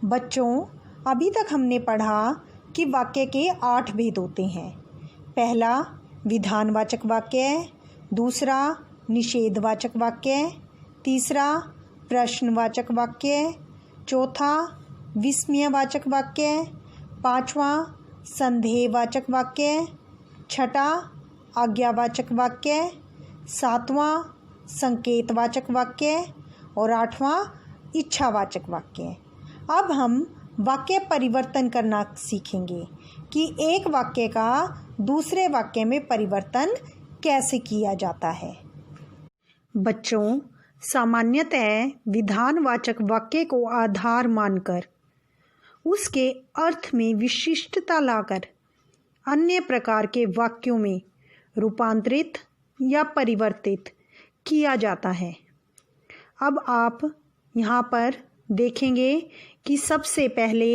बच्चों, अभी तक हमने पढ़ा कि वाक्य के 8 भेद होते हैं। पहला विधानवाचक वाक्य, दूसरा निषेधवाचक वाक्य, तीसरा प्रश्नवाचक वाक्य, चौथा विस्मयवाचक वाक्य, पांचवा संदेहवाचक वाक्य, छठा आज्ञावाचक वाक्य, सातवां संकेतवाचक वाक्य और आठवां इच्छावाचक वाक्य। अब हम वाक्य परिवर्तन करना सीखेंगे कि एक वाक्य का दूसरे वाक्य में परिवर्तन कैसे किया जाता है। बच्चों, सामान्यतः विधानवाचक वाक्य को आधार मानकर उसके अर्थ में विशिष्टता लाकर अन्य प्रकार के वाक्यों में रूपांतरित या परिवर्तित किया जाता है। अब आप यहाँ पर देखेंगे कि सबसे पहले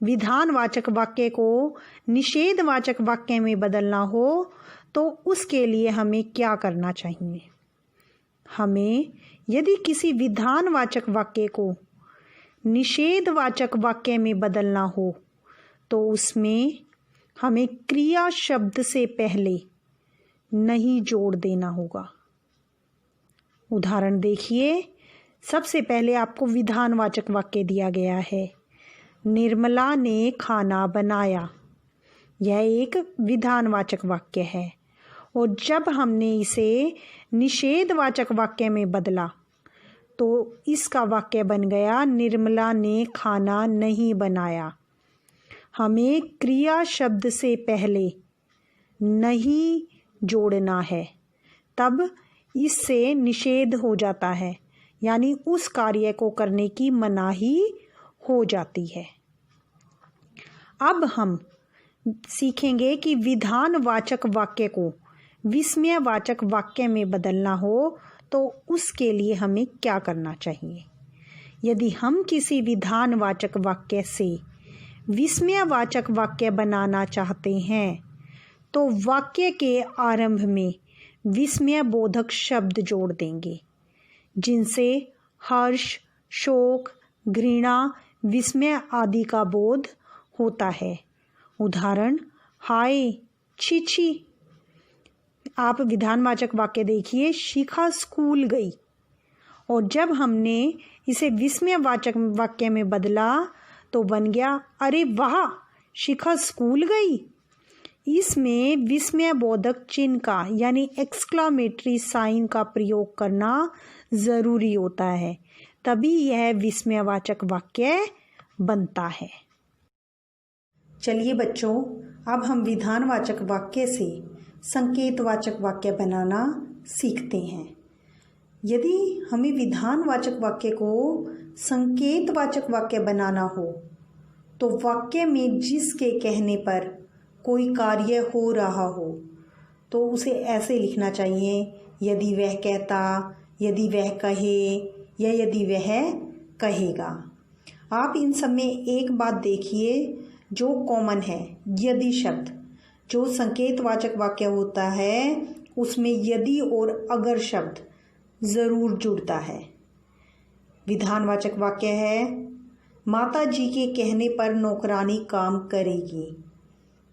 विधानवाचक वाक्य को निषेधवाचक वाक्य में बदलना हो तो उसके लिए हमें क्या करना चाहिए। हमें यदि किसी विधानवाचक वाक्य को निषेधवाचक वाक्य में बदलना हो तो उसमें हमें क्रिया शब्द से पहले नहीं जोड़ देना होगा। उदाहरण देखिए, सबसे पहले आपको विधानवाचक वाक्य दिया गया है, निर्मला ने खाना बनाया। यह एक विधानवाचक वाक्य है और जब हमने इसे निषेधवाचक वाक्य में बदला तो इसका वाक्य बन गया, निर्मला ने खाना नहीं बनाया। हमें क्रिया शब्द से पहले नहीं जोड़ना है, तब इससे निषेध हो जाता है, यानी उस कार्य को करने की मनाही हो जाती है। अब हम सीखेंगे कि विधानवाचक वाक्य को विस्मयवाचक वाक्य में बदलना हो तो उसके लिए हमें क्या करना चाहिए। यदि हम किसी विधानवाचक वाक्य से विस्मयवाचक वाक्य बनाना चाहते हैं तो वाक्य के आरंभ में विस्मयबोधक शब्द जोड़ देंगे जिनसे हर्ष, शोक, घृणा, विस्मय आदि का बोध होता है। उदाहरण, हाय, छी छी। आप विधानवाचक वाक्य देखिए, शिखा स्कूल गई, और जब हमने इसे विस्मयवाचक वाक्य में बदला तो बन गया, अरे वाह, शिखा स्कूल गई। इसमें विस्मयबोधक चिन्ह का यानी एक्सक्लामेटरी साइन का प्रयोग करना ज़रूरी होता है, तभी यह विस्मयवाचक वाक्य बनता है। चलिए बच्चों, अब हम विधानवाचक वाक्य से संकेतवाचक वाक्य बनाना सीखते हैं। यदि हमें विधानवाचक वाक्य को संकेतवाचक वाक्य बनाना हो तो वाक्य में जिसके कहने पर कोई कार्य हो रहा हो तो उसे ऐसे लिखना चाहिए, यदि वह कहता, यदि वह कहे या यदि वह कहेगा। आप इन सब में एक बात देखिए जो कॉमन है, यदि शब्द। जो संकेतवाचक वाक्य होता है उसमें यदि और अगर शब्द ज़रूर जुड़ता है। विधानवाचक वाक्य है, माता जी के कहने पर नौकरानी काम करेगी,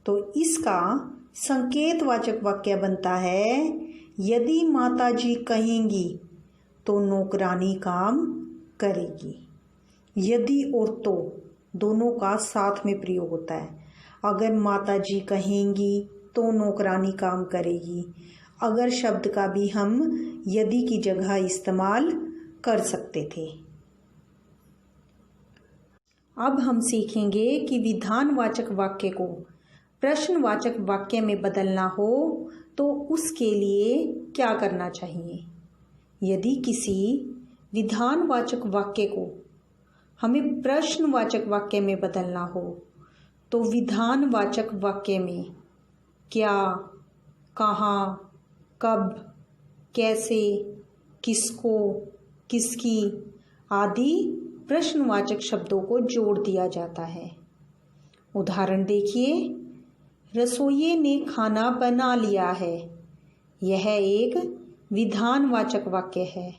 तो इसका संकेतवाचक वाक्य बनता है, यदि माता जी कहेंगी तो नौकरानी काम करेगी। यदि और तो दोनों का साथ में प्रयोग होता है। अगर माता जी कहेंगी तो नौकरानी काम करेगी, अगर शब्द का भी हम यदि की जगह इस्तेमाल कर सकते थे। अब हम सीखेंगे कि विधानवाचक वाक्य को प्रश्नवाचक वाक्य में बदलना हो तो उसके लिए क्या करना चाहिए। यदि किसी विधानवाचक वाक्य को हमें प्रश्नवाचक वाक्य में बदलना हो तो विधानवाचक वाक्य में क्या, कहाँ, कब, कैसे, किसको, किसकी आदि प्रश्नवाचक शब्दों को जोड़ दिया जाता है। उदाहरण देखिए, रसोइये ने खाना बना लिया है। यह एक विधानवाचक वाक्य है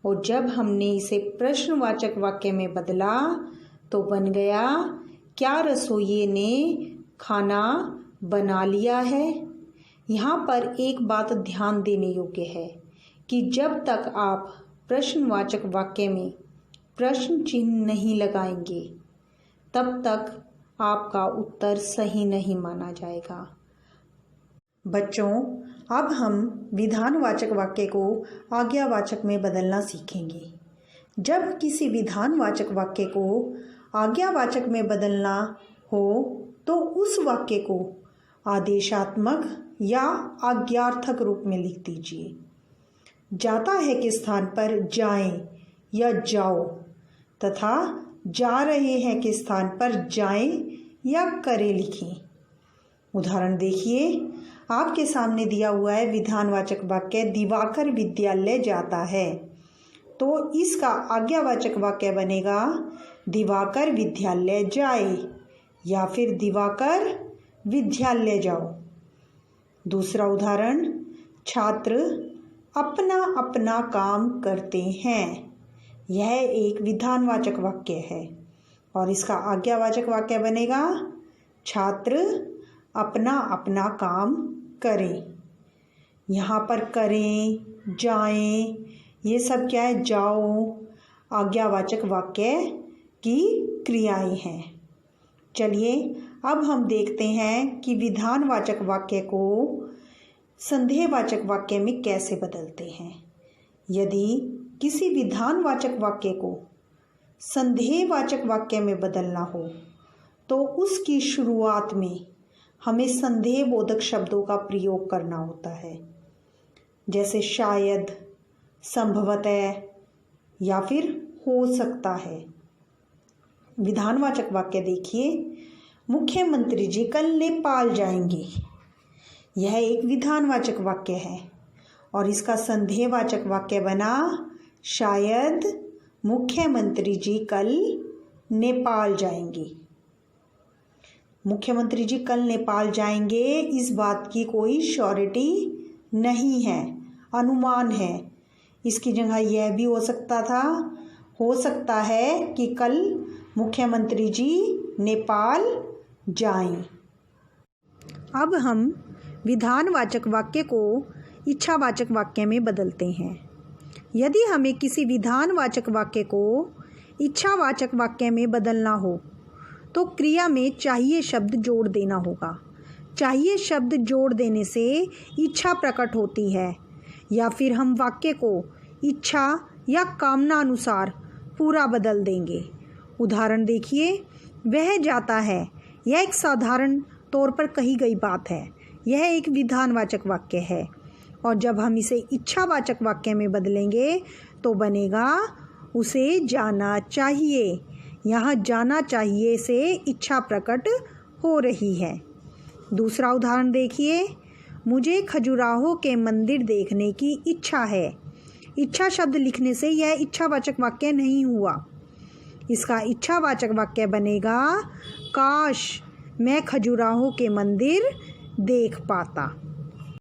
और जब हमने इसे प्रश्नवाचक वाक्य में बदला तो बन गया क्या रसोइये ने खाना बना लिया है। यहाँ पर एक बात ध्यान देने योग्य है कि जब तक आप प्रश्नवाचक वाक्य में प्रश्न चिन्ह नहीं लगाएंगे तब तक आपका उत्तर सही नहीं माना जाएगा। बच्चों, अब हम विधानवाचक वाक्य को आज्ञावाचक में बदलना सीखेंगे। जब किसी विधानवाचक वाक्य को आज्ञावाचक में बदलना हो तो उस वाक्य को आदेशात्मक या आज्ञार्थक रूप में लिख दीजिए। जाता है के स्थान पर जाएं या जाओ तथा जा रहे हैं के स्थान पर जाएं या करें लिखें। उदाहरण देखिए, आपके सामने दिया हुआ है विधानवाचक वाक्य दिवाकर विद्यालय जाता है, तो इसका आज्ञावाचक वाक्य बनेगा दिवाकर विद्यालय जाए या फिर दिवाकर विद्यालय जाओ। दूसरा उदाहरण, छात्र अपना अपना काम करते हैं, यह एक विधानवाचक वाक्य है और इसका आज्ञावाचक वाक्य बनेगा छात्र अपना अपना काम करें। यहाँ पर करें, जाएं, ये सब क्या है? जाओ आज्ञावाचक वाक्य की क्रियाएं हैं। चलिए अब हम देखते हैं कि विधानवाचक वाक्य को संदेहवाचक वाक्य में कैसे बदलते हैं। यदि किसी विधानवाचक वाक्य को संदेहवाचक वाक्य में बदलना हो तो उसकी शुरुआत में हमें संदेहबोधक शब्दों का प्रयोग करना होता है, जैसे शायद, संभवतः या फिर हो सकता है। विधानवाचक वाक्य देखिए, मुख्यमंत्री जी कल नेपाल जाएंगे, यह एक विधानवाचक वाक्य है और इसका संदेहवाचक वाक्य बना शायद मुख्यमंत्री जी कल नेपाल जाएंगे। मुख्यमंत्री जी कल नेपाल जाएंगे, इस बात की कोई श्योरिटी नहीं है, अनुमान है। इसकी जगह यह भी हो सकता था, हो सकता है कि कल मुख्यमंत्री जी नेपाल जाएं। अब हम विधानवाचक वाक्य को इच्छावाचक वाक्य में बदलते हैं। यदि हमें किसी विधानवाचक वाक्य को इच्छावाचक वाक्य में बदलना हो तो क्रिया में चाहिए शब्द जोड़ देना होगा। चाहिए शब्द जोड़ देने से इच्छा प्रकट होती है या फिर हम वाक्य को इच्छा या कामना अनुसार पूरा बदल देंगे। उदाहरण देखिए, वह जाता है, यह एक साधारण तौर पर कही गई बात है, यह एक विधानवाचक वाक्य है और जब हम इसे इच्छावाचक वाक्य में बदलेंगे तो बनेगा उसे जाना चाहिए। यहाँ जाना चाहिए से इच्छा प्रकट हो रही है। दूसरा उदाहरण देखिए, मुझे खजुराहो के मंदिर देखने की इच्छा है। इच्छा शब्द लिखने से यह इच्छावाचक वाक्य नहीं हुआ। इसका इच्छावाचक वाक्य बनेगा काश मैं खजुराहो के मंदिर देख पाता।